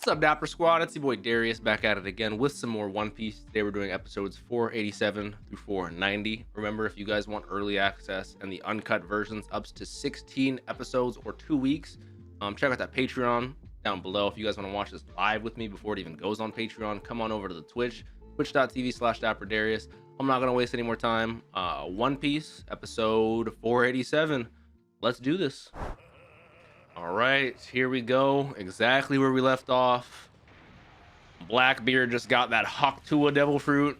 What's up, Dapper Squad? It's your boy Darius back at it again with some more One Piece. Today we're doing episodes 487 through 490. Remember, if you guys want early access and the uncut versions up to 16 episodes or 2 weeks, check out that Patreon down below. If you guys want to watch this live with me before it even goes on Patreon, come on over to the twitch.tv/DapperDarius. I'm not going to waste any more time. One Piece, episode 487. Let's do this. All right, here we go. Exactly where we left off. Blackbeard just got that Haktua devil fruit.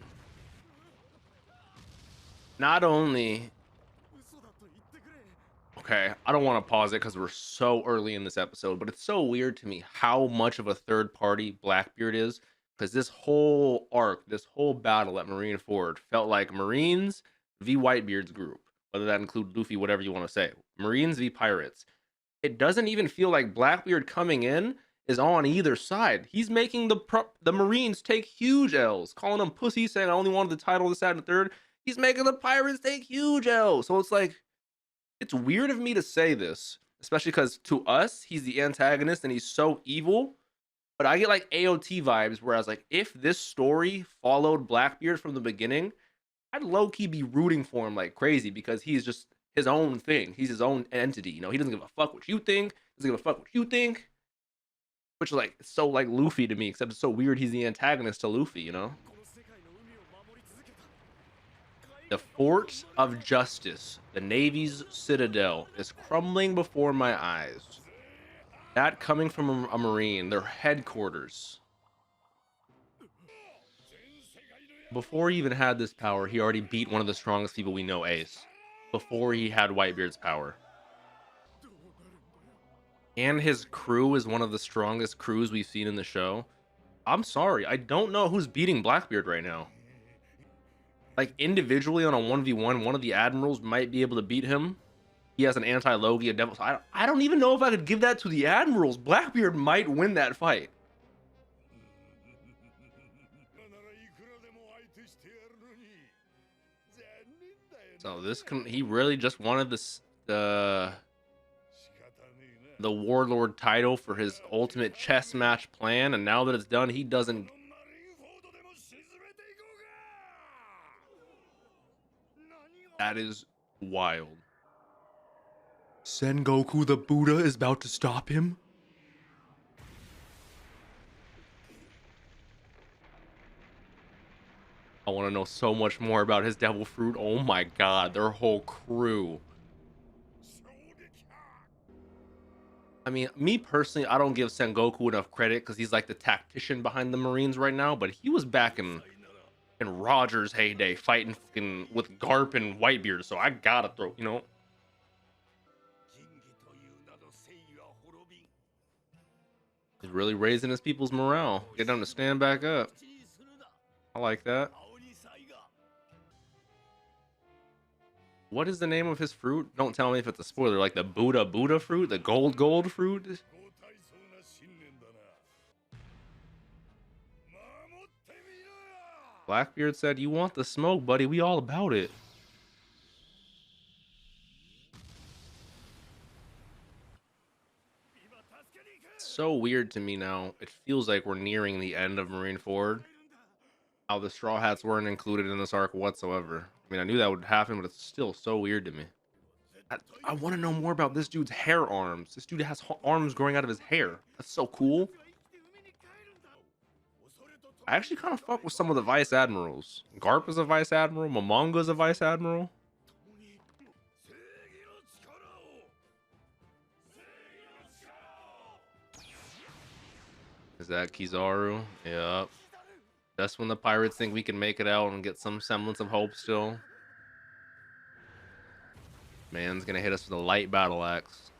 Not only... Okay, I don't want to pause it because we're so early in this episode, but it's so weird to me how much of a third party Blackbeard is, because this whole arc, this whole battle at Marineford felt like Marines v Whitebeard's group, whether that include Luffy, whatever you want to say. Marines v Pirates. It doesn't even feel like Blackbeard coming in is on either side. He's making the Marines take huge L's, calling them pussies, saying I only wanted the title, this, that, and the third. He's making the Pirates take huge L's. So it's like, it's weird of me to say this, especially because to us, he's the antagonist and he's so evil. But I get like AOT vibes, whereas like if this story followed Blackbeard from the beginning, I'd low-key be rooting for him like crazy because he's just his own thing. He's his own entity, you know. He doesn't give a fuck what you think. Doesn't give a fuck what you think. Which is like so like Luffy to me, except it's so weird he's the antagonist to Luffy, you know. The Fort of Justice, the Navy's citadel, is crumbling before my eyes. That coming from a Marine, their headquarters. Before he even had this power, he already beat one of the strongest people we know, Ace. Before he had Whitebeard's power. And his crew is one of the strongest crews we've seen in the show. I'm sorry, I don't know who's beating Blackbeard right now. Like individually on a 1v1, one of the admirals might be able to beat him. He has an anti-Logi, a devil. I don't even know if I could give that to the admirals. Blackbeard might win that fight. So he really just wanted the warlord title for his ultimate chess match plan, and now that it's done, he doesn't. That is wild. Sengoku the Buddha is about to stop him. I want to know so much more about his devil fruit. Oh my god, their whole crew. I mean, me personally, I don't give Sengoku enough credit because he's like the tactician behind the Marines right now, but he was back in Roger's heyday fighting with Garp and Whitebeard, so I gotta throw, you know. He's really raising his people's morale. Get them to stand back up. I like that. What is the name of his fruit? Don't tell me if it's a spoiler, like the Buddha fruit, the gold fruit. Blackbeard said, "You want the smoke, buddy? We all about it." It's so weird to me now. It feels like we're nearing the end of Marineford. How the Straw Hats weren't included in this arc whatsoever. I mean, I knew that would happen, but it's still so weird to me. I want to know more about this dude's hair arms. This dude has arms growing out of his hair. That's so cool. I actually kind of fuck with some of the Vice Admirals. Garp is a Vice Admiral. Momonga is a Vice Admiral. Is that Kizaru? Yep. That's when the pirates think we can make it out and get some semblance of hope still. Man's gonna hit us with a light battle axe.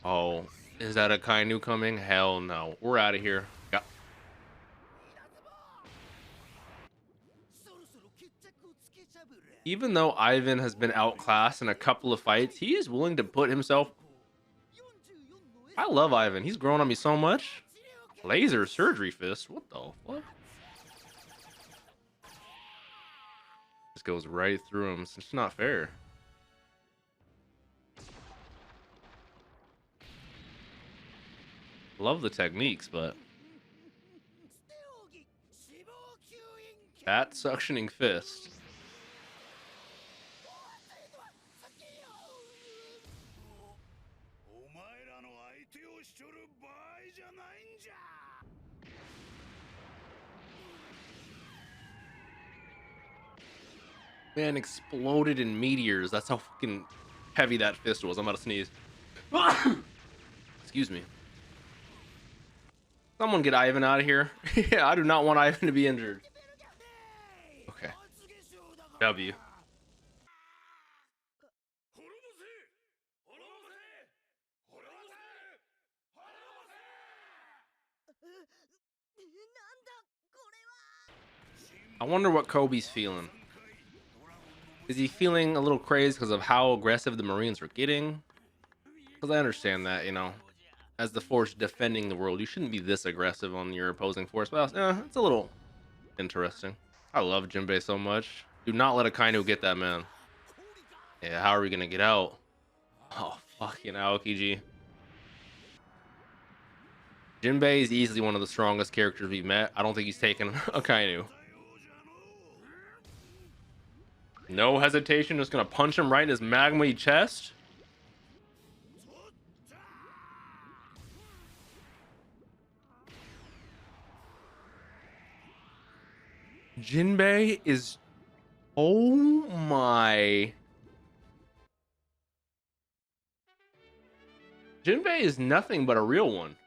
Oh, is that a Kainu coming? Hell no. We're out of here. Yeah. Even though Ivan has been outclassed in a couple of fights, he is willing to put himself. I love Ivan. He's grown on me so much. Laser surgery fist. What the fuck? This goes right through him. It's not fair. Love the techniques, but that suctioning fist. Man, exploded in meteors. That's how fucking heavy that fist was. I'm about to sneeze. Excuse me. Someone get Ivan out of here. Yeah, I do not want Ivan to be injured. Okay. W. I wonder what Kobe's feeling. Is he feeling a little crazed because of how aggressive the Marines are getting? Because I understand that, you know, as the force defending the world, you shouldn't be this aggressive on your opposing force. But it's a little interesting. I love Jinbei so much. Do not let Akainu get that, man. Yeah, how are we gonna get out? Oh, fucking Aokiji. Jinbei is easily one of the strongest characters we've met. I don't think he's taken Akainu. No hesitation, just gonna punch him right in his magma chest. Jinbei is, oh my. Jinbei is nothing but a real one.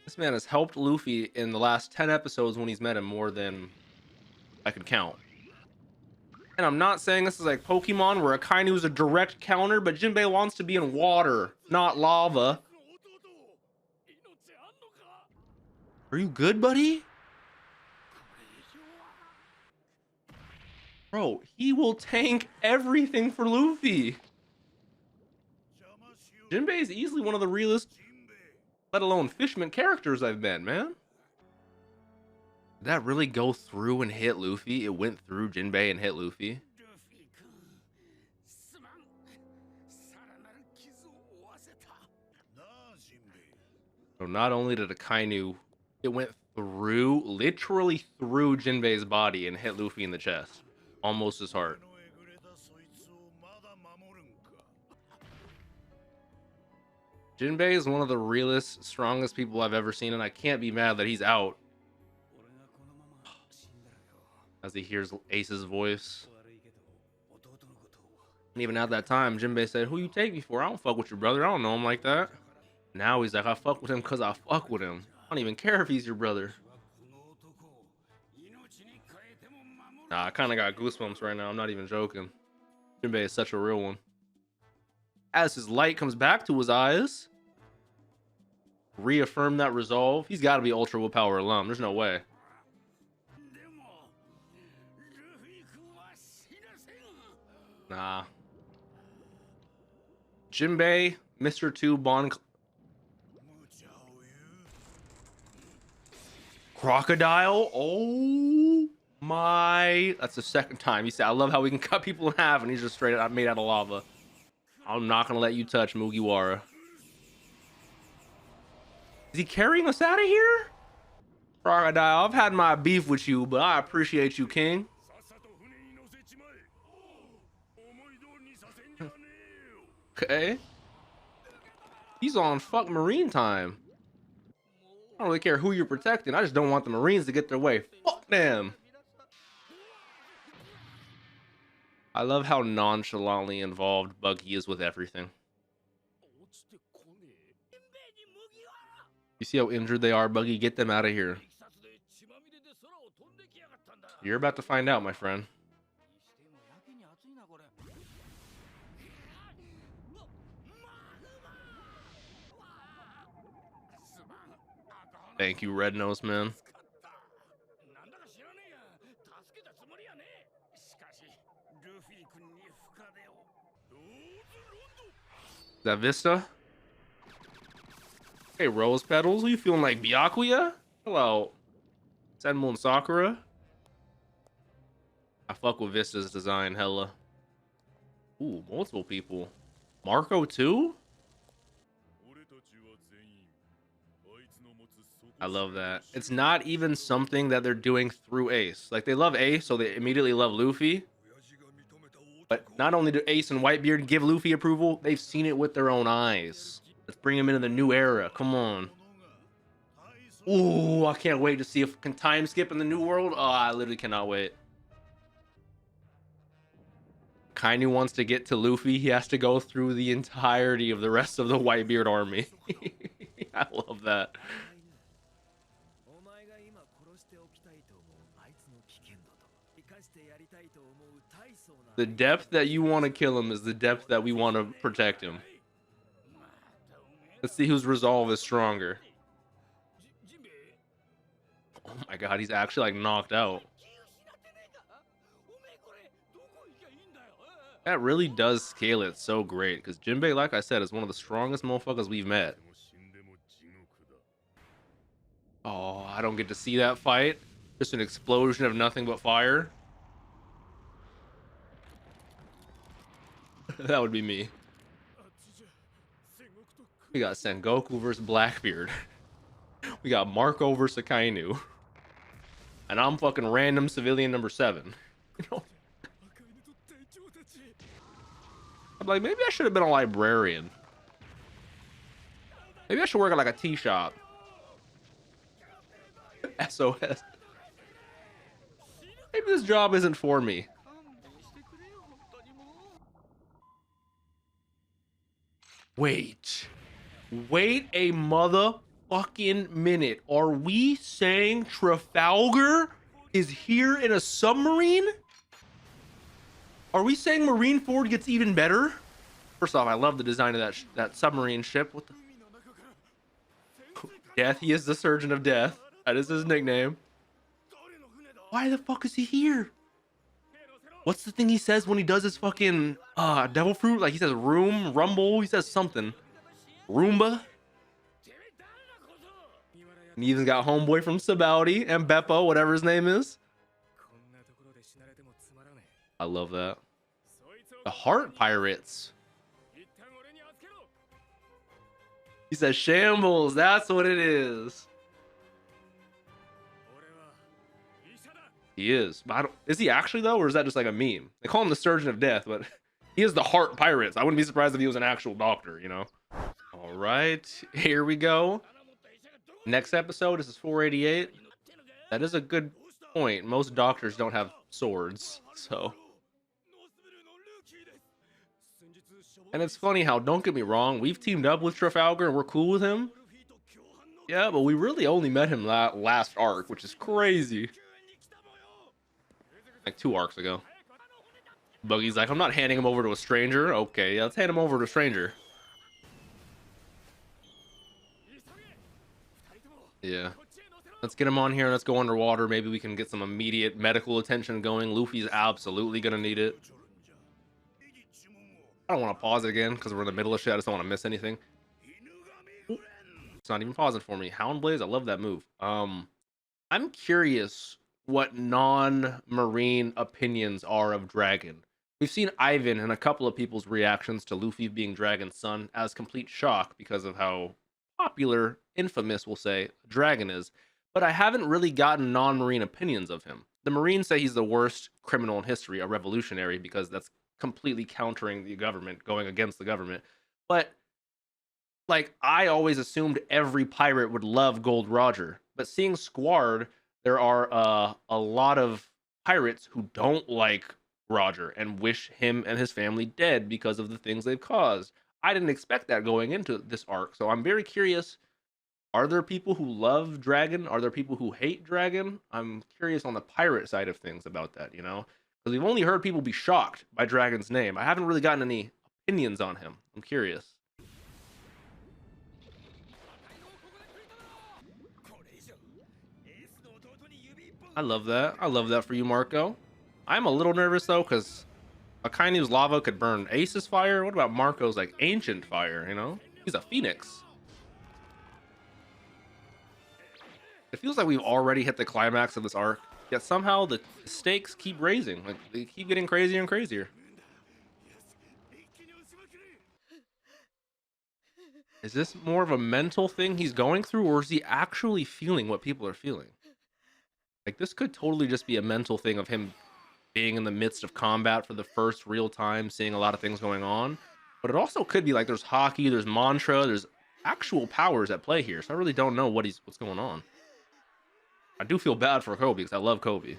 This man has helped Luffy in the last 10 episodes when he's met him more than I could count. And I'm not saying this is like Pokemon where Akainu is a direct counter, but Jinbei wants to be in water, not lava. Are you good, buddy? Bro, he will tank everything for Luffy. Jinbei is easily one of the realest, let alone fishman characters I've met, man. Did that really go through and hit Luffy? It went through Jinbei and hit Luffy. So not only did Akainu, it went through, literally through Jinbei's body and hit Luffy in the chest. Almost his heart. Jinbei is one of the realest, strongest people I've ever seen, and I can't be mad that he's out. As he hears Ace's voice. And even at that time, Jinbei said, "Who you take me for? I don't fuck with your brother. I don't know him like that." Now he's like, "I fuck with him because I fuck with him. I don't even care if he's your brother." Nah, I kind of got goosebumps right now. I'm not even joking. Jinbei is such a real one. As his light comes back to his eyes, reaffirm that resolve. He's got to be Ultra Willpower alum. There's no way. Nah. Jinbei, Mr. 2, Bond. Crocodile. Oh my. That's the second time. He said, "I love how we can cut people in half," and he's just straight up made out of lava. I'm not gonna let you touch Mugiwara. Is he carrying us out of here? Crocodile, I've had my beef with you, but I appreciate you, King. Okay. He's on fuck Marine time. I don't really care who you're protecting. I just don't want the Marines to get their way. Fuck them. I love how nonchalantly involved Buggy is with everything. You see how injured they are, Buggy? Get them out of here. You're about to find out, my friend. Thank you, Red Nose Man. Is that Vista? Hey, Rose Petals, are you feeling like Byakuya? Hello, Senmu and Sakura. I fuck with Vista's design, hella. Ooh, multiple people. Marco too? I love that. It's not even something that they're doing through Ace. Like, they love Ace, so they immediately love Luffy. But not only do Ace and Whitebeard give Luffy approval, they've seen it with their own eyes. Let's bring him into the new era. Come on. Ooh, I can't wait to see if we can time skip in the new world. Oh, I literally cannot wait. Kainu wants to get to Luffy. He has to go through the entirety of the rest of the Whitebeard army. I love that. The depth that you want to kill him is the depth that we want to protect him. Let's see whose resolve is stronger. Oh my god, he's actually like knocked out. That really does scale it so great, because Jinbei, like I said, is one of the strongest motherfuckers we've met. Oh, I don't get to see that fight. Just an explosion of nothing but fire. That would be me. We got Sengoku versus Blackbeard. We got Marco versus Akainu. And I'm fucking random civilian number 7. You know? I'm like, maybe I should have been a librarian. Maybe I should work at like a tea shop. SOS. Maybe this job isn't for me. Wait a motherfucking minute. Are we saying Trafalgar is here in a submarine? Are we saying Marineford gets even better? First off, I love the design of that submarine ship. What the? Death. He is the Surgeon of Death. That is his nickname. Why the fuck is he here? What's the thing he says when he does his fucking devil fruit? Like, he says room, rumble, he says something. Roomba. And he even got homeboy from Sabaudi and Beppo, whatever his name is. I love that. The Heart Pirates. He says shambles, that's what it is. He is. But is he actually though, or is that just like a meme? They call him the Surgeon of Death, but he is the Heart Pirates. I wouldn't be surprised if he was an actual doctor, you know? All right, here we go. Next episode, this is 488. That is a good point. Most doctors don't have swords, so. And it's funny how, don't get me wrong, we've teamed up with Trafalgar and we're cool with him. Yeah, but we really only met him last arc, which is crazy. Like 2 arcs ago. Buggy's like, I'm not handing him over to a stranger. Okay, yeah, let's hand him over to a stranger. Yeah. Let's get him on here. Let's go underwater. Maybe we can get some immediate medical attention going. Luffy's absolutely gonna need it. I don't want to pause it again because we're in the middle of shit. I just don't want to miss anything. It's not even pausing for me. Hound Blaze, I love that move. I'm curious what non-marine opinions are of Dragon. We've seen Ivan and a couple of people's reactions to Luffy being Dragon's son as complete shock because of how popular, infamous, we'll say, Dragon is. But I haven't really gotten non-marine opinions of him. The Marines say he's the worst criminal in history, a revolutionary, because that's completely countering the government, going against the government. But like, I always assumed every pirate would love Gold Roger, but seeing Squard, there are a lot of pirates who don't like Roger and wish him and his family dead because of the things they've caused. I didn't expect that going into this arc, so I'm very curious. Are there people who love Dragon? Are there people who hate Dragon? I'm curious on the pirate side of things about that, you know? Because we've only heard people be shocked by Dragon's name. I haven't really gotten any opinions on him. I'm curious. I love that. I love that for you, Marco. I'm a little nervous, though, because Akainu's lava could burn Ace's fire. What about Marco's, like, ancient fire, you know? He's a phoenix. It feels like we've already hit the climax of this arc, yet somehow the stakes keep raising. Like, they keep getting crazier and crazier. Is this more of a mental thing he's going through, or is he actually feeling what people are feeling? Like, this could totally just be a mental thing of him being in the midst of combat for the first real time, seeing a lot of things going on. But it also could be like there's hockey, there's mantra, there's actual powers at play here. So I really don't know what's going on. I do feel bad for Kobe because I love Kobe.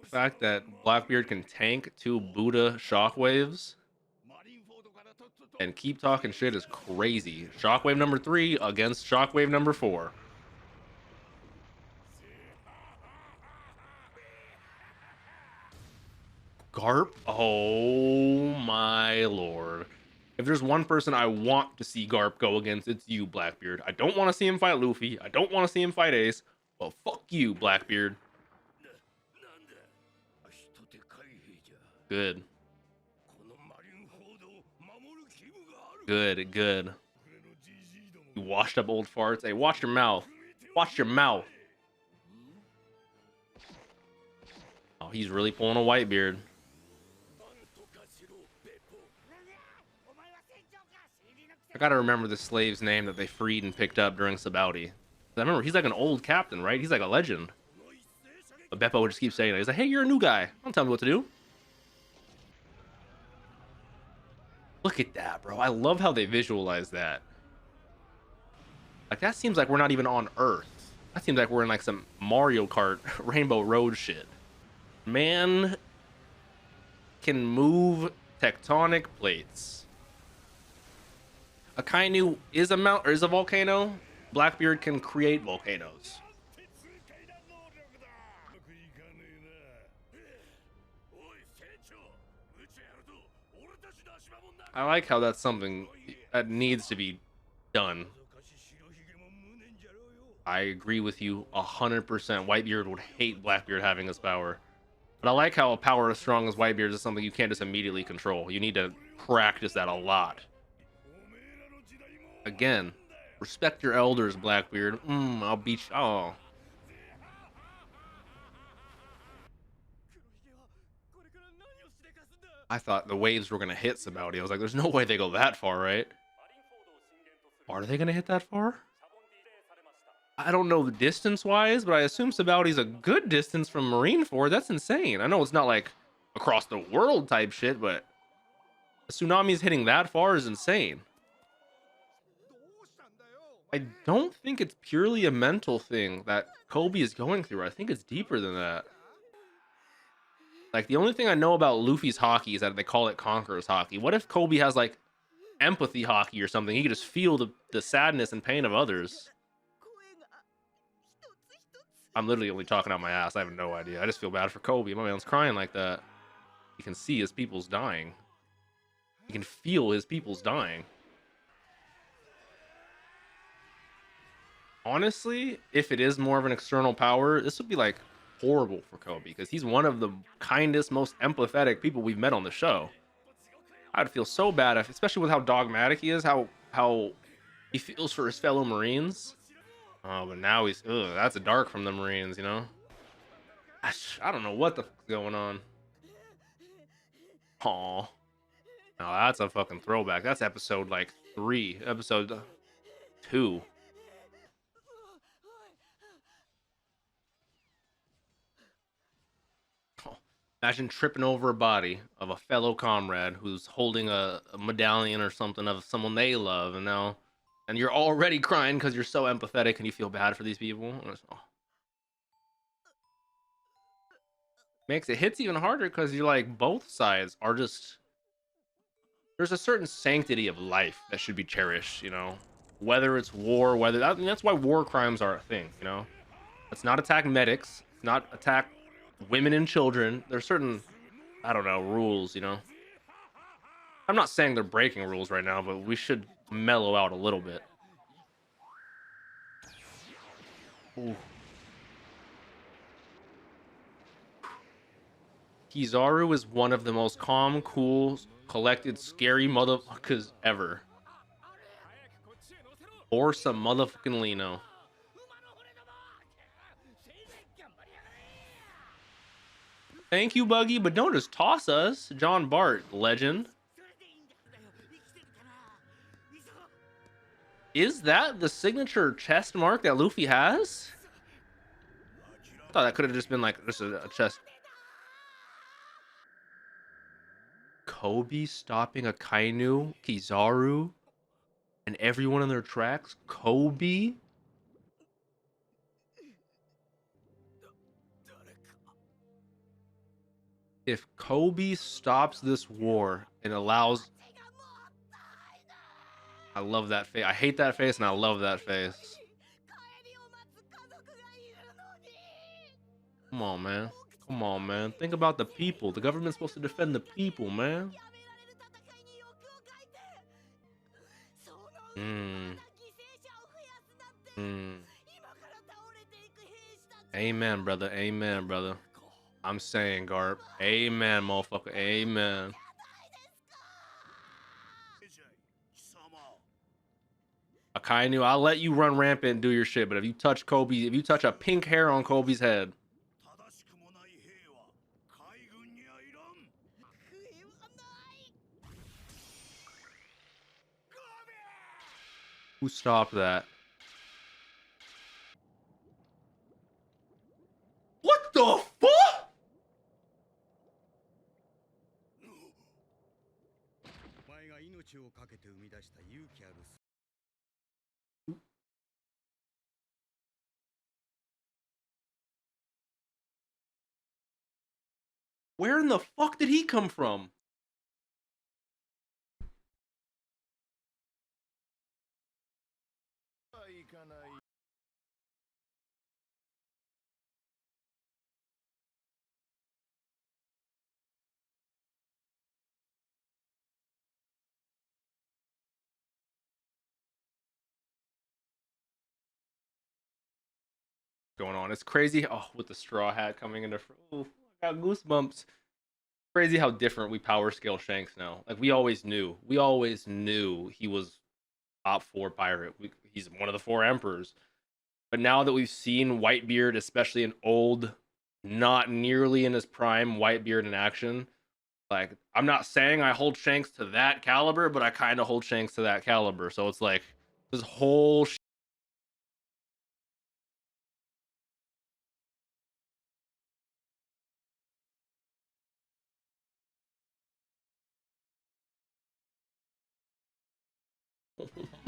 The fact that Blackbeard can tank two Buddha shockwaves and keep talking shit is crazy. Shockwave number 3 against shockwave number 4. Garp? Oh my lord. If there's one person I want to see Garp go against, it's you, Blackbeard. I don't want to see him fight Luffy. I don't want to see him fight Ace. Well, fuck you, Blackbeard. Good. Good, good. You washed up old farts. Hey, watch your mouth. Watch your mouth. Oh, he's really pulling a Whitebeard. I gotta remember the slave's name that they freed and picked up during Sabaody. I remember he's like an old captain, right? He's like a legend. But Beppo would just keep saying it. He's like, hey, you're a new guy. Don't tell me what to do. Look at that, bro. I love how they visualize that. Like, that seems like we're not even on Earth. That seems like we're in like some Mario Kart Rainbow Road shit. Man can move tectonic plates. Akainu is a mount or is a volcano. Blackbeard can create volcanoes. I like how that's something that needs to be done. I agree with you 100%. Whitebeard would hate Blackbeard having this power. But I like how a power as strong as Whitebeard is something you can't just immediately control. You need to practice that a lot. Again, respect your elders, Blackbeard. I'll beat you. Oh. I thought the waves were going to hit Sabaody. I was like, there's no way they go that far, right? Are they going to hit that far? I don't know the distance-wise, but I assume Sabaody's a good distance from Marineford. That's insane. I know it's not like across the world type shit, but a tsunami's hitting that far is insane. I don't think it's purely a mental thing that Kobe is going through. I think it's deeper than that. Like, the only thing I know about Luffy's hockey is that they call it Conqueror's hockey. What if Kobe has, like, empathy hockey or something? He could just feel the sadness and pain of others. I'm literally only talking out my ass. I have no idea. I just feel bad for Kobe. My man's crying like that. You can see his people's dying. You can feel his people's dying. Honestly, if it is more of an external power, this would be, like, horrible for Kobe because he's one of the kindest, most empathetic people we've met on the show. I'd feel so bad, especially with how dogmatic he is, how he feels for his fellow Marines. Oh, but now he's that's a dark from the Marines, you know. I don't know what the fuck's going on. Aw. Now that's a fucking throwback. That's episode like 3, episode 2. Imagine tripping over a body of a fellow comrade who's holding a medallion or something of someone they love, and you're already crying because you're so empathetic and you feel bad for these people. Makes it hits even harder because you're like, both sides are just, there's a certain sanctity of life that should be cherished, you know, whether it's war, that's why war crimes are a thing, you know. Let's not attack medics, not attack women and children. There's certain, I don't know, rules, you know. I'm not saying they're breaking rules right now, but we should mellow out a little bit. Ooh. Kizaru is one of the most calm, cool, collected, scary motherfuckers ever. Or some motherfucking Lino. Thank you, Buggy, but don't just toss us. John Bart, legend. Is that the signature chest mark that Luffy has? I thought that could have just been like just a chest. Kobe stopping Akainu, Kizaru, and everyone in their tracks. Kobe? If Kobe stops this war and allows... I love that face. I hate that face and I love that face. Come on, man. Come on, man. Think about the people. The government's supposed to defend the people, man. Amen, brother. Amen, brother. I'm saying, Garp. Amen, motherfucker. Amen. Akainu, I'll let you run rampant and do your shit, but if you touch Kobe, if you touch a pink hair on Kobe's head, who stopped that? What the fuck? Where in the fuck did he come from? Going on. It's crazy. Oh, with the straw hat coming into. Oh, I got goosebumps. Crazy how different we power scale Shanks now. Like we always knew. We always knew he was top 4 pirate. He's one of the 4 emperors. But now that we've seen Whitebeard, especially an old, not nearly in his prime Whitebeard in action, like I'm not saying I hold Shanks to that caliber, but I kind of hold Shanks to that caliber. So it's like this whole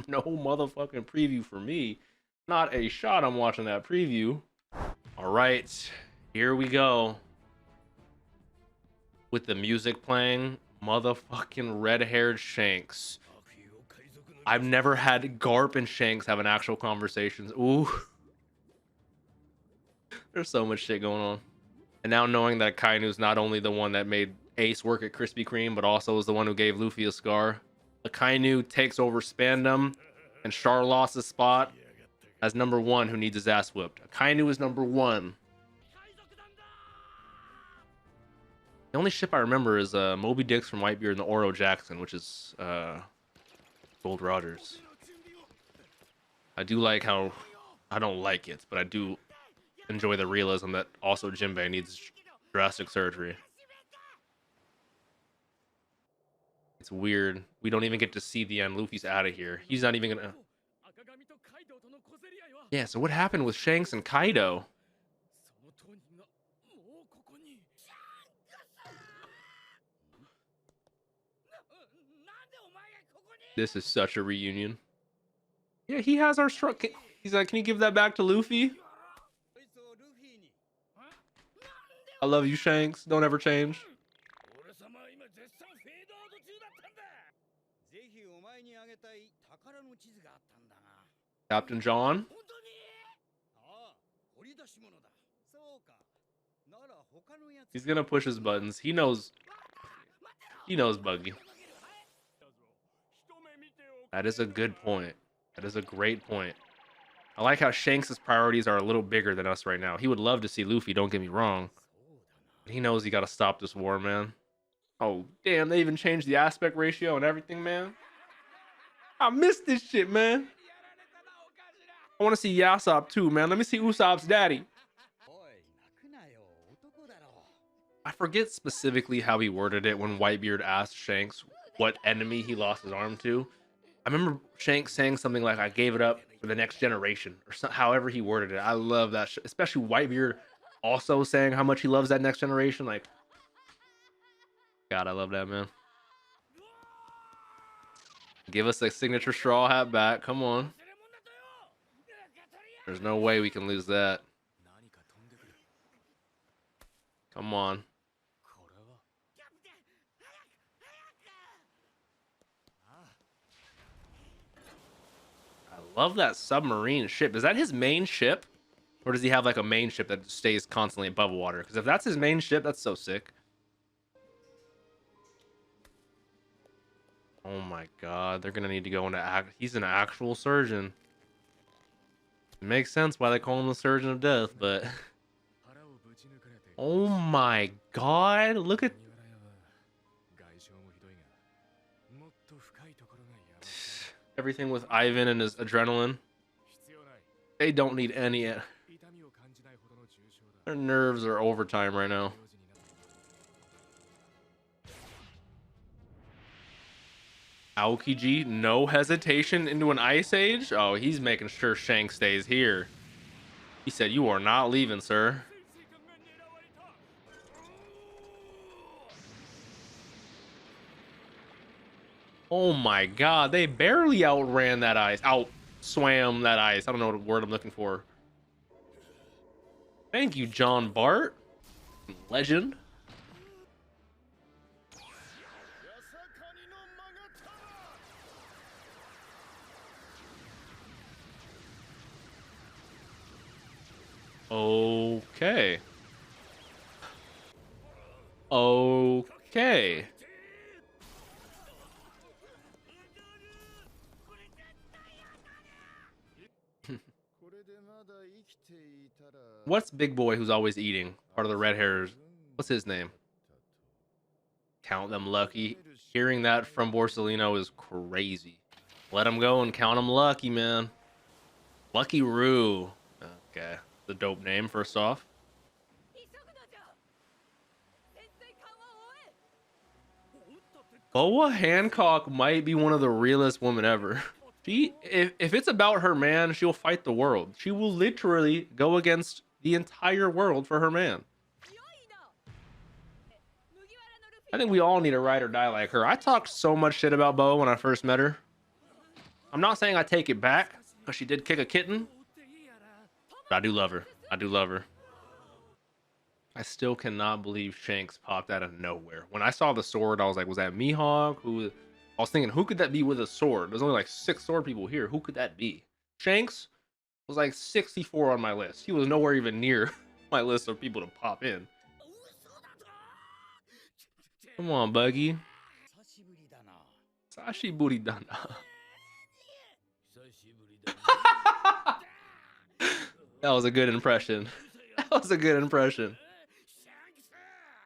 no motherfucking preview for me. Not a shot. I'm watching that preview. All right, here we go. With the music playing, motherfucking red-haired Shanks. I've never had Garp and Shanks have an actual conversations. Ooh. There's so much shit going on. And now knowing that Kainu's not only the one that made Ace work at Krispy Kreme, but also is the one who gave Luffy a scar. Kainu takes over Spandam, and Char lost his spot as number 1 who needs his ass whipped. Kainu is number 1. The only ship I remember is Moby Dick's from Whitebeard and the Oro Jackson, which is Gold Rogers. I do like how... I don't like it, but I do enjoy the realism that also Jinbei needs drastic surgery. It's weird. We don't even get to see the end. Luffy's out of here. He's not even gonna... Yeah, so what happened with Shanks and Kaido? This is such a reunion. Yeah, he has our struck. He's like, can you give that back to Luffy? I love you, Shanks. Don't ever change. Captain John. He's gonna push his buttons. He knows. He knows Buggy. That is a good point. That is a great point. I like how Shanks' priorities are a little bigger than us right now. He would love to see Luffy, don't get me wrong. But he knows he got to stop this war, man. Oh, damn, they even changed the aspect ratio and everything, man. I missed this shit, man. I want to see Yasop too, man. Let me see Usopp's daddy. I forget specifically how he worded it when Whitebeard asked Shanks what enemy he lost his arm to. I remember Shanks saying something like, "I gave it up for the next generation," or so, however he worded it. I love that, especially Whitebeard also saying how much he loves that next generation. Like, God, I love that, man. Give us a signature straw hat back. Come on. There's no way we can lose that. Come on. I love that submarine ship. Is that his main ship? Or does he have like a main ship that stays constantly above water? Because if that's his main ship, that's so sick. Oh my god, they're gonna need to go into act. He's an actual surgeon. It makes sense why they call him the surgeon of death, but oh my god, look at everything with Ivan and his adrenaline. They don't need any. Their nerves are overtime right now. Aokiji, no hesitation into an ice age. Oh, he's making sure Shanks stays here. He said, "You are not leaving, sir." Oh my god, they barely outran that ice. Outswam that ice. I don't know what word I'm looking for. Thank you, John Bart. Legend. Okay. Okay. What's Big Boy who's always eating? Part of the red hairs. What's his name? Count them lucky. Hearing that from Borsellino is crazy. Let him go and count him lucky, man. Lucky Roo. Okay. The dope name, first off. Boa Hancock might be one of the realest women ever. If it's about her man, she'll fight the world. She will literally go against the entire world for her man. I think we all need a ride or die like her. I talked so much shit about Boa when I first met her. I'm not saying I take it back, because she did kick a kitten. But I do love her. I do love her. I still cannot believe Shanks popped out of nowhere. When I saw the sword, I was like, was that Mihawk? I was thinking, who could that be with a sword? There's only like 6 sword people here. Who could that be? Shanks was like 64 on my list. He was nowhere even near my list of people to pop in. Come on, Buggy. Sashi booty dana. That was a good impression. That was a good impression.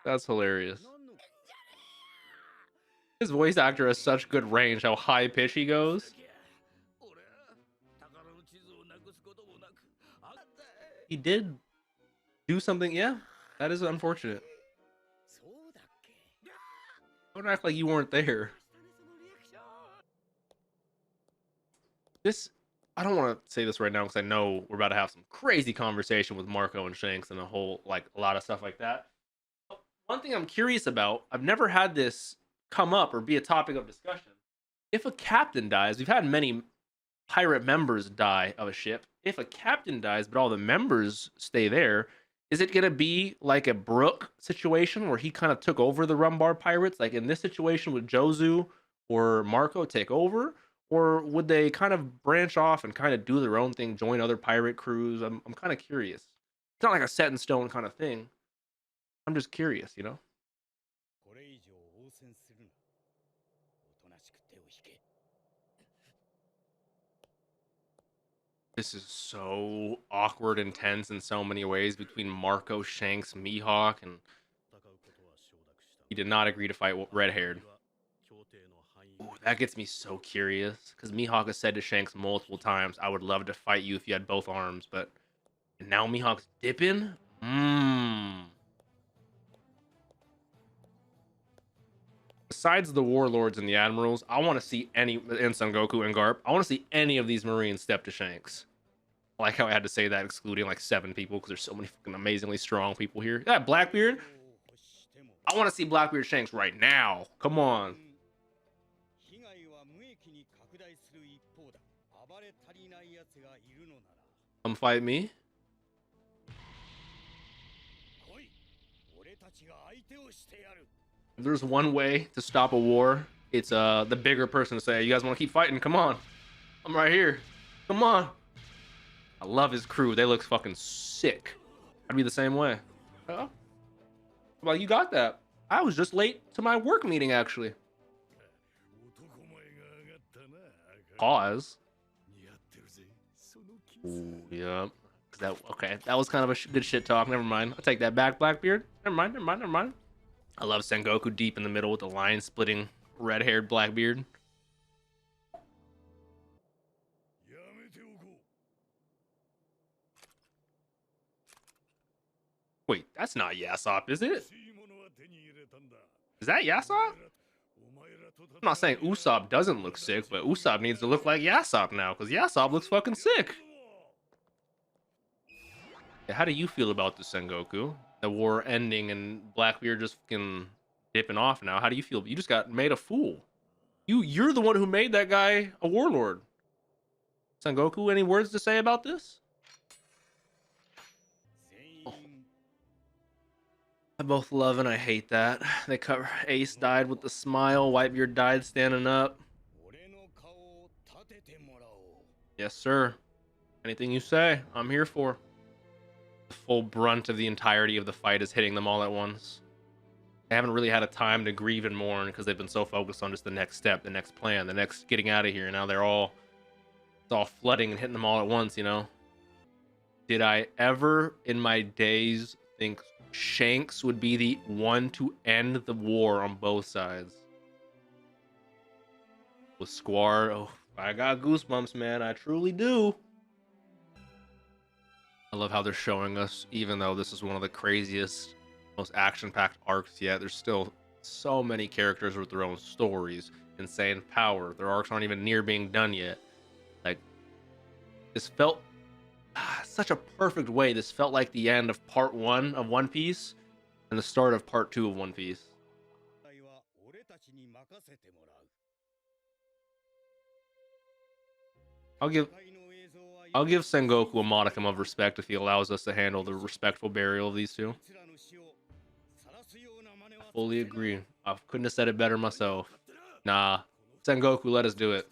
That's hilarious. His voice actor has such good range, how high pitch he goes. He did do something, yeah. That is unfortunate. Don't act like you weren't there. This, I don't want to say this right now because I know we're about to have some crazy conversation with Marco and Shanks and a lot of stuff like that. One thing I'm curious about, I've never had this come up or be a topic of discussion. If a captain dies, we've had many pirate members die of a ship. If a captain dies, but all the members stay there, is it gonna be like a Brook situation where he kind of took over the Rumbar pirates? Like in this situation, would Jozu or Marco take over? Or would they kind of branch off and kind of do their own thing, join other pirate crews? I'm kind of curious. It's not like a set in stone kind of thing. I'm just curious, you know? This is so awkward and tense in so many ways between Marco, Shanks, Mihawk, and he did not agree to fight red haired. That gets me so curious because Mihawk has said to Shanks multiple times, "I would love to fight you if you had both arms," but now Mihawk's dipping. Mmm. Besides the warlords and the admirals, I want to see any and Son Goku and Garp. I want to see any of these Marines step to Shanks. I like how I had to say that, excluding like 7 people, because there's so many fucking amazingly strong people here. That Blackbeard. I want to see Blackbeard Shanks right now. Come on. Come fight me. If there's one way to stop a war, it's the bigger person to say, you guys want to keep fighting? Come on. I'm right here. Come on. I love his crew. They look fucking sick. I'd be the same way. Well, you got that. I was just late to my work meeting, actually. Pause. Ooh, yeah. Okay, that was kind of a good shit talk. Never mind. I'll take that back, Blackbeard. Never mind. I love Sengoku deep in the middle with the line splitting red-haired Blackbeard. Wait, that's not Yasop, is it? Is that Yasop? I'm not saying Usopp doesn't look sick, but Usopp needs to look like Yasop now, because Yasop looks fucking sick. Yeah, how do you feel about the Sengoku? The war ending and Blackbeard just fucking dipping off now. How do you feel? You just got made a fool. You're the one who made that guy a warlord. Sengoku, any words to say about this? Oh. I both love and I hate that. They cover Ace died with the smile, Whitebeard died standing up. Yes, sir. Anything you say, I'm here for. The full brunt of the entirety of the fight is hitting them all at once. They haven't really had a time to grieve and mourn because they've been so focused on just the next step, the next plan, the next getting out of here. Now it's all flooding and hitting them all at once, you know? Did I ever in my days think Shanks would be the one to end the war on both sides? With Squar, oh, I got goosebumps, man. I truly do. I love how they're showing us, even though this is one of the craziest, most action-packed arcs yet, there's still so many characters with their own stories, insane power. Their arcs aren't even near being done yet. Like, this felt such a perfect way. This felt like the end of part 1 of One Piece and the start of part 2 of One Piece. I'll give Sengoku a modicum of respect if he allows us to handle the respectful burial of these two. I fully agree. I couldn't have said it better myself. Nah, Sengoku, let us do it.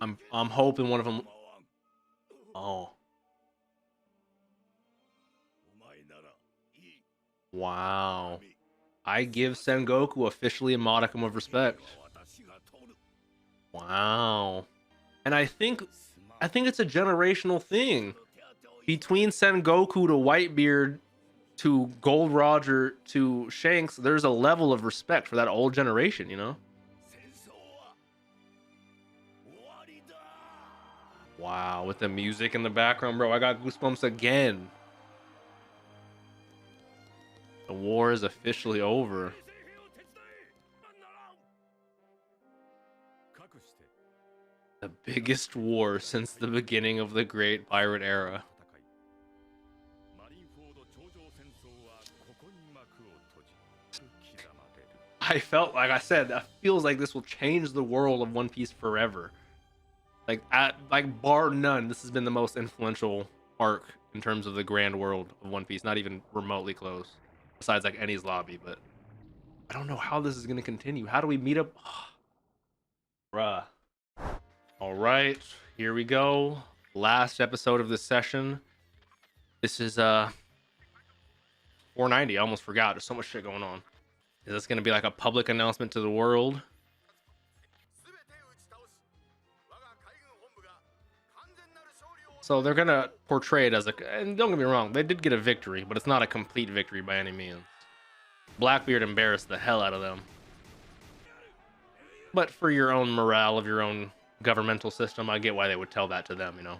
I'm hoping one of them. Oh. Wow. I give Sengoku officially a modicum of respect. Wow. And I think it's a generational thing. Between Sengoku to Whitebeard to Gold Roger to Shanks, there's a level of respect for that old generation, you know? Wow, with the music in the background, bro, I got goosebumps again. The war is officially over. The biggest war since the beginning of the Great Pirate Era. I felt, like I said, that feels like this will change the world of One Piece forever. Like, bar none, this has been the most influential arc in terms of the grand world of One Piece. Not even remotely close. Besides, like, Enies Lobby, but I don't know how this is going to continue. How do we meet up? Bruh. All right, here we go. Last episode of this session. This is 490. I almost forgot. There's so much shit going on. Is this going to be like a public announcement to the world? So they're going to portray it as and don't get me wrong, they did get a victory, but it's not a complete victory by any means. Blackbeard embarrassed the hell out of them. But for your own morale of your own governmental system, I get why they would tell that to them, you know.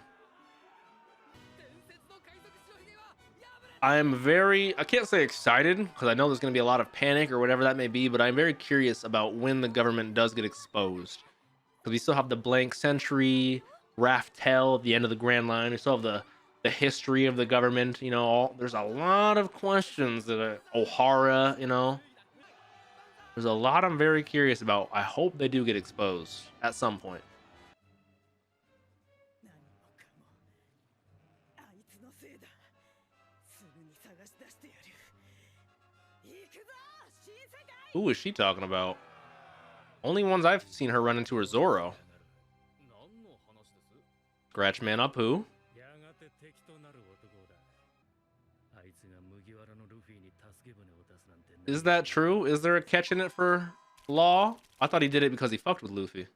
I can't say excited because I know there's going to be a lot of panic or whatever that may be, but I'm very curious about when the government does get exposed. Because we still have the blank century, Raftel at the end of the Grand Line. We still have the history of the government. You know, there's a lot of questions that O'Hara. You know, there's a lot I'm very curious about. I hope they do get exposed at some point. Who is she talking about? Only ones I've seen her run into are Zoro. Scratch Man up who? Is that true? Is there a catch in it for Law? I thought he did it because he fucked with Luffy.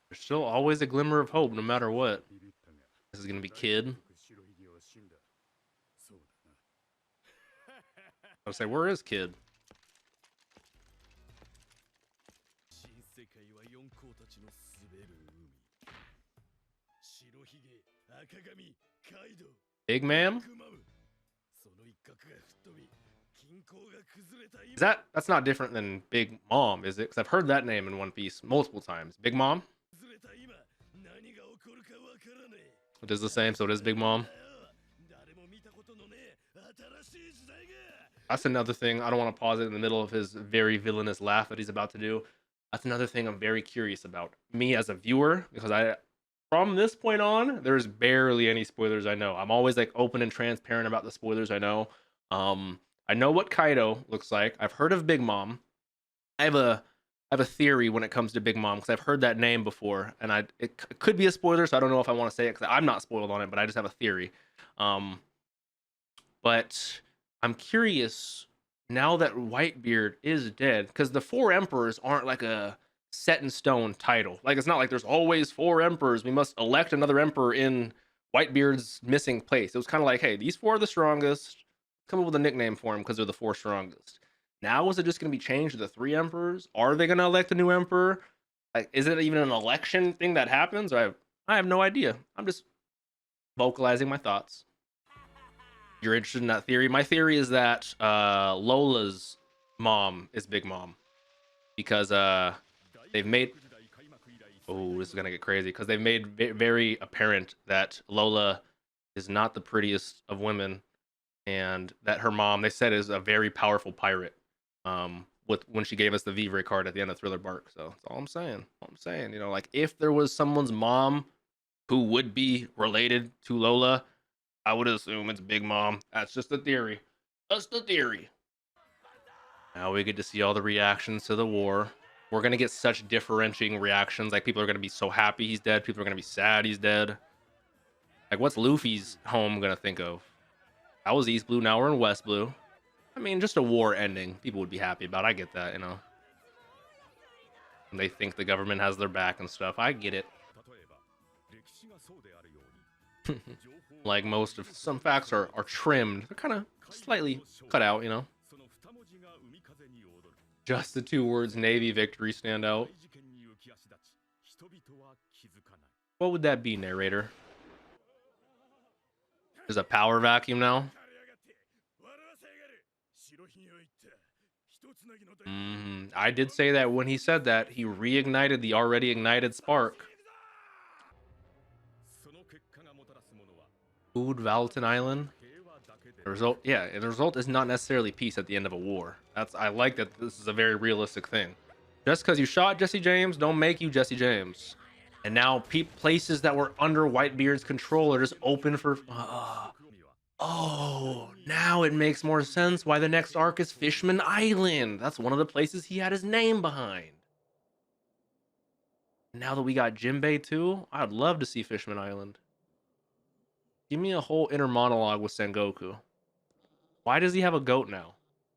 There's still always a glimmer of hope no matter what. This is gonna be Kid. I'll say, where is Kid? Big Ma'am? That's not different than Big Mom, is it? Because I've heard that name in One Piece multiple times. Big Mom? It is the same, so it is Big Mom. That's another thing. I don't want to pause it in the middle of his very villainous laugh that he's about to do. That's another thing I'm very curious about. Me as a viewer, because from this point on, there's barely any spoilers I know. I'm always like open and transparent about the spoilers I know. I know what Kaido looks like. I've heard of Big Mom. I have a theory when it comes to Big Mom because I've heard that name before, and it could be a spoiler, so I don't know if I want to say it because I'm not spoiled on it, but I just have a theory. But I'm curious now that Whitebeard is dead, because the four emperors aren't like a set in stone title. Like, it's not like there's always four emperors. We must elect another emperor in Whitebeard's missing place. It was kind of like, hey, these four are the strongest. Come up with a nickname for them because they're the four strongest. Now, is it just going to be changed to the three emperors? Are they going to elect a new emperor? Like, is it even an election thing that happens? Or I have no idea. I'm just vocalizing my thoughts. You're interested in that theory? My theory is that Lola's mom is Big Mom because they've made. Oh, this is gonna get crazy because they've made very apparent that Lola is not the prettiest of women, and that her mom, they said, is a very powerful pirate. With when she gave us the Vivre card at the end of Thriller Bark. So that's all I'm saying. All I'm saying, you know, like if there was someone's mom who would be related to Lola, I would assume it's Big Mom. That's just a theory. That's the theory. Now we get to see all the reactions to the war. We're gonna get such differentiating reactions. Like, people are gonna be so happy he's dead. People are gonna be sad he's dead. Like, what's Luffy's home gonna think of? That was East Blue. Now we're in West Blue. I mean, just a war ending. People would be happy about. I get that, you know. And they think the government has their back and stuff. I get it. Like, most of some facts are trimmed. They're kind of slightly cut out, you know. Just the two words Navy victory stand out. What would that be, narrator? There's a power vacuum now. I did say that when he said that, he reignited the already ignited spark. Food, Valton Island. The result, yeah, the result is not necessarily peace at the end of a war. I like that this is a very realistic thing. Just because you shot Jesse James, don't make you Jesse James. And now places that were under Whitebeard's control are just open for. Oh, now it makes more sense why the next arc is Fishman Island. That's one of the places he had his name behind. Now that we got Jinbei too, I'd love to see Fishman Island. Give me a whole inner monologue with Sengoku. Why does he have a goat now?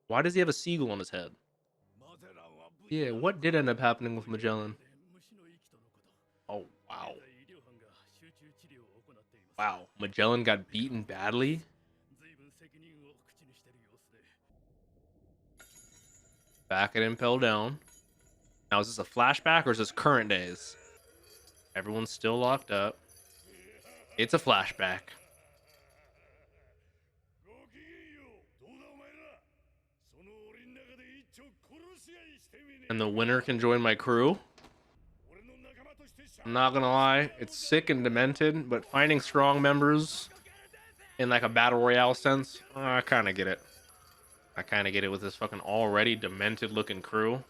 Why does he have a seagull on his head? Yeah, what did end up happening with Magellan? Oh, wow. Wow, Magellan got beaten badly? Back at Impel down. Now, is this a flashback or is this current days? Everyone's still locked up. It's a flashback. And the winner can join my crew. I'm not gonna lie, it's sick and demented, but finding strong members in like a battle royale sense, I kind of get it. I kind of get it with this fucking already demented looking crew.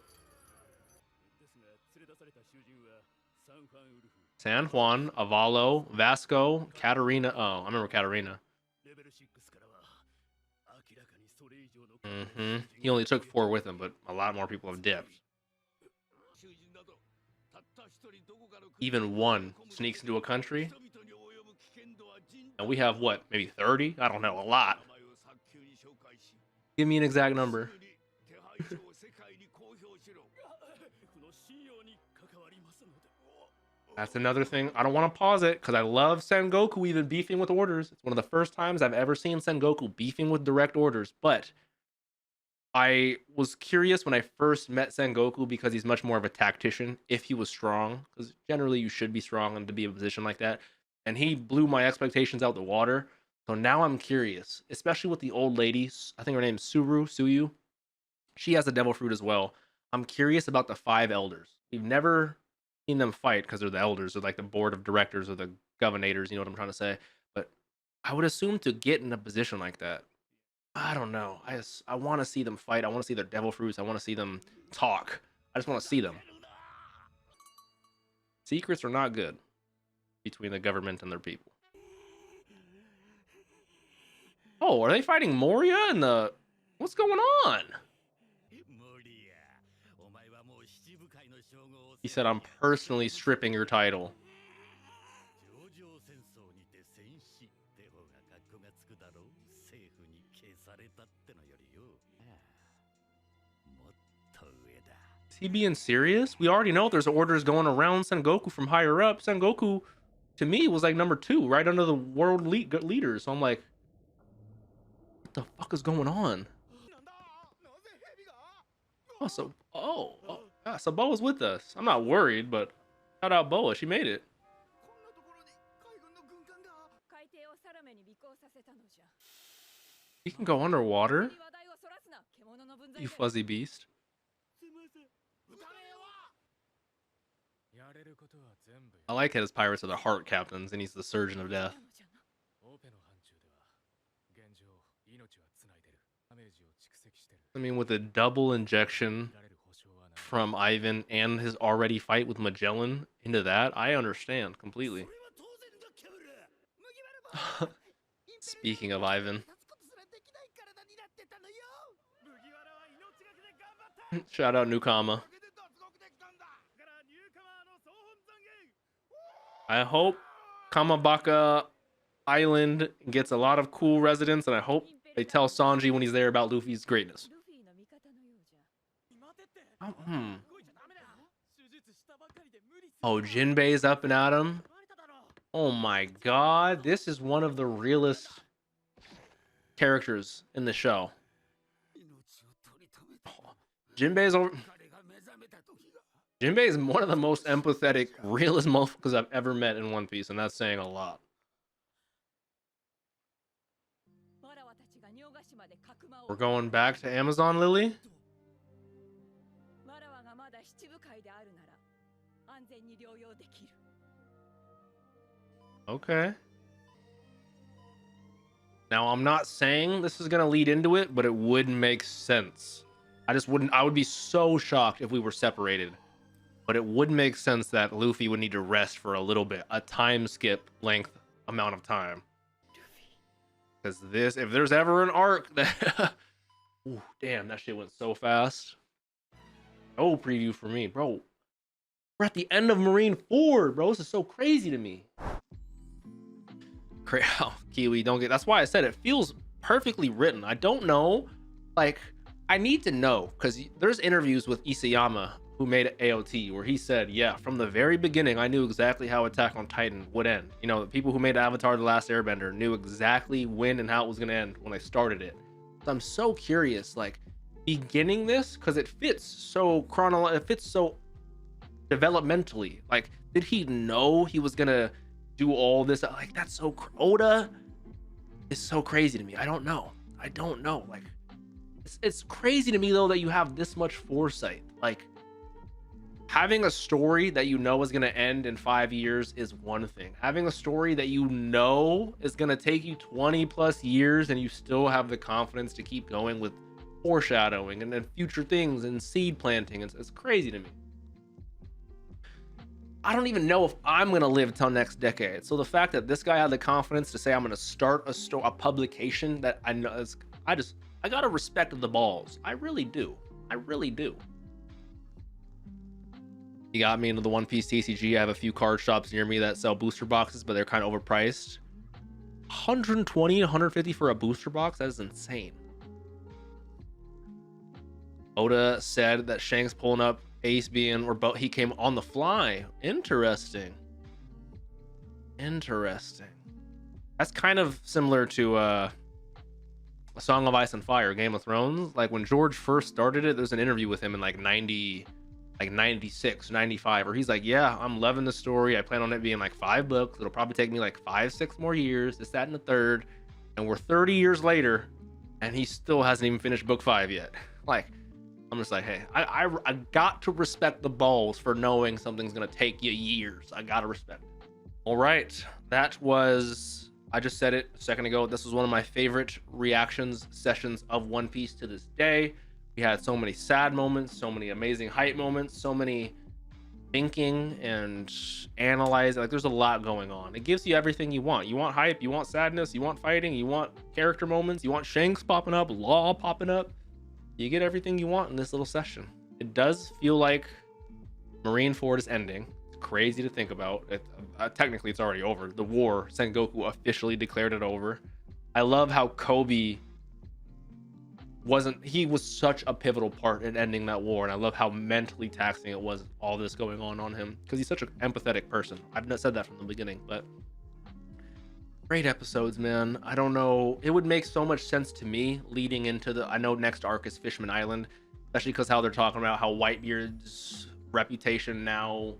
San Juan, Avalo, Vasco, Katarina. Oh, I remember Katarina. He only took 4 with him, but a lot more people have dipped. Even 1 sneaks into a country. And we have what, maybe 30? I don't know, a lot. Give me an exact number. That's another thing. I don't want to pause it because I love Sengoku even beefing with orders. It's one of the first times I've ever seen Sengoku beefing with direct orders. But I was curious when I first met Sengoku because he's much more of a tactician if he was strong. Because generally you should be strong and to be in a position like that. And he blew my expectations out the water. So now I'm curious, especially with the old lady. I think her name's Suyu. She has a devil fruit as well. I'm curious about the 5 elders. We've never seen them fight because they're the elders or like the board of directors or the governators, you know what I'm trying to say. But I would assume to get in a position like that, I don't know. I want to see them fight. I want to see their devil fruits. I want to see them talk. I just want to see them. Secrets are not good between the government and their people. Oh, are they fighting Moria and the... What's going on? He said, I'm personally stripping your title. Is he being serious? We already know there's orders going around Sengoku from higher up. Sengoku, to me, was like number 2, right under the world leaders. So I'm like, what the fuck is going on? Yeah, so Boa's with us. I'm not worried, but shout out Boa. She made it. He can go underwater? You fuzzy beast. I like that his pirates are the heart captains and he's the surgeon of death. I mean, with a double injection from Ivan and his already fight with Magellan into that, I understand completely. Speaking of Ivan. Shout out Nukama. I hope Kamabaka Island gets a lot of cool residents, and I hope they tell Sanji when he's there about Luffy's greatness. Oh, Jinbei's up and at him. Oh my god, this is one of the realest characters in the show. Jinbei is one of the most empathetic, realist motherfuckers I've ever met in One Piece, and that's saying a lot. We're going back to Amazon, Lily? Okay. Now, I'm not saying this is gonna lead into it, but it would make sense. I would be so shocked if we were separated. But it would make sense that Luffy would need to rest for a little bit, a time skip length amount of time. Because if there's ever an arc that... Ooh, damn, that shit went so fast. No preview for me, bro. We're at the end of Marine Ford, bro. This is so crazy to me. Kiwi, don't get... That's why I said it feels perfectly written. I don't know. Like, I need to know. Because there's interviews with Isayama, who made AOT, where he said, yeah, from the very beginning, I knew exactly how Attack on Titan would end. You know, the people who made Avatar: The Last Airbender knew exactly when and how it was going to end when they started it. So I'm so curious, like, beginning this, because it fits so developmentally. Like, did he know he was gonna do all this? Like, that's so Oda is so crazy to me. I don't know. I don't know. Like, it's crazy to me though that you have this much foresight. Like, having a story that you know is going to end in 5 years is one thing. Having a story that you know is going to take you 20 plus years and you still have the confidence to keep going with foreshadowing and then future things and seed planting, it's crazy to me. I don't even know if I'm going to live till next decade. So the fact that this guy had the confidence to say I'm going to start a publication that I know is, I got to respect the balls. I really do. I really do. You got me into the One Piece TCG. I have a few card shops near me that sell booster boxes, but they're kind of overpriced. 120, 150 for a booster box? That is insane. Oda said that Shanks pulling up Ace being, or he came on the fly. Interesting. Interesting. That's kind of similar to A Song of Ice and Fire, Game of Thrones. Like, when George first started it, there's an interview with him in like 96, 95, where he's like, yeah, I'm loving the story. I plan on it being like 5 books. It'll probably take me like 5-6 more years, this, that, and the third. And we're 30 years later, and he still hasn't even finished book 5 yet. Like, I'm just like, hey, I got to respect the balls for knowing something's gonna take you years. I gotta respect it. All right, that was, I just said it a second ago, this was one of my favorite reactions sessions of One Piece to this day. We had so many sad moments, so many amazing hype moments, so many thinking and analyzing. Like, there's a lot going on. It gives you everything you want. You want hype, you want sadness, you want fighting, you want character moments, you want Shanks popping up, Law popping up. You get everything you want in this little session. It does feel like Marineford is ending. It's crazy to think about. Technically, it's already over. The war, Sengoku officially declared it over. I love how Kobe he was such a pivotal part in ending that war, and I love how mentally taxing it was, all this going on him, because he's such an empathetic person. I've not said that from the beginning, but great episodes, man. I don't know, it would make so much sense to me leading into the, I know next arc is Fishman Island, especially because how they're talking about how Whitebeard's reputation now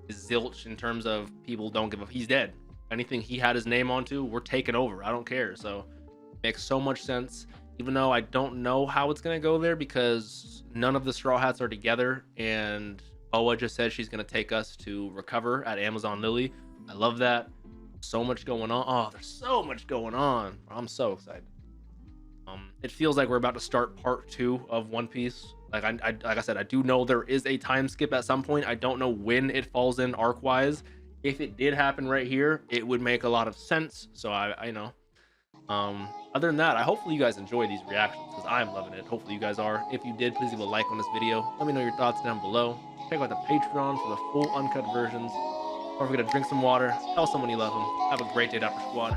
is zilch in terms of people don't give a, he's dead. Anything he had his name onto, we're taking over. I don't care. So it makes so much sense. Even though I don't know how it's going to go there, because none of the Straw Hats are together, and Boa just said she's going to take us to recover at Amazon Lily. I love that. So much going on. Oh, there's so much going on. I'm so excited. It feels like we're about to start part 2 of One Piece. Like I said, I do know there is a time skip at some point. I don't know when it falls in arc-wise. If it did happen right here, it would make a lot of sense. So I know. Other than that, hopefully you guys enjoy these reactions, because I'm loving it. Hopefully you guys are. If you did, please leave a like on this video. Let me know your thoughts down below. Check out the Patreon for the full uncut versions. Don't forget to drink some water, tell someone you love them. Have a great day, Dapper Squad.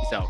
Peace out.